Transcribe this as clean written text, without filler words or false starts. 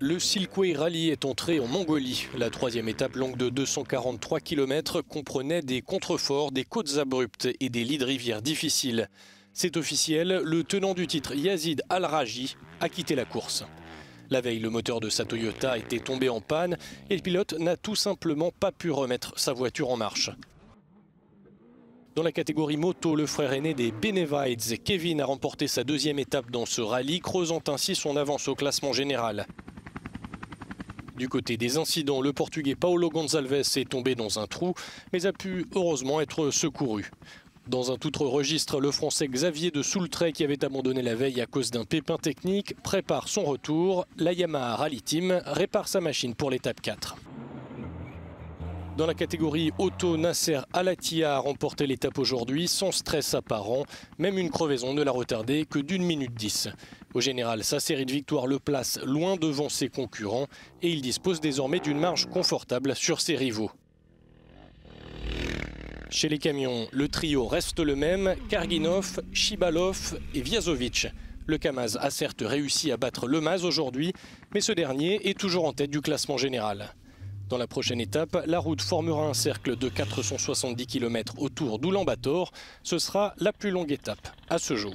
Le Silkway Rally est entré en Mongolie. La troisième étape, longue de 243 km, comprenait des contreforts, des côtes abruptes et des lits de rivière difficiles. C'est officiel, le tenant du titre Yazid Al-Raji a quitté la course. La veille, le moteur de sa Toyota était tombé en panne et le pilote n'a tout simplement pas pu remettre sa voiture en marche. Dans la catégorie moto, le frère aîné des Benevides, Kevin, a remporté sa deuxième étape dans ce rallye, creusant ainsi son avance au classement général. Du côté des incidents, le Portugais Paulo Gonçalves est tombé dans un trou, mais a pu heureusement être secouru. Dans un tout autre registre, le Français Xavier de Soultray, qui avait abandonné la veille à cause d'un pépin technique, prépare son retour. La Yamaha Rally Team répare sa machine pour l'étape 4. Dans la catégorie auto, Nasser Al-Attiyah a remporté l'étape aujourd'hui sans stress apparent. Même une crevaison ne l'a retardé que d'1 minute 10. Au général, sa série de victoires le place loin devant ses concurrents et il dispose désormais d'une marge confortable sur ses rivaux. Chez les camions, le trio reste le même, Karginov, Chibalov et Vjazovic. Le Kamaz a certes réussi à battre le Maz aujourd'hui, mais ce dernier est toujours en tête du classement général. Dans la prochaine étape, la route formera un cercle de 470 km autour d'Oulan-Bator. Ce sera la plus longue étape à ce jour.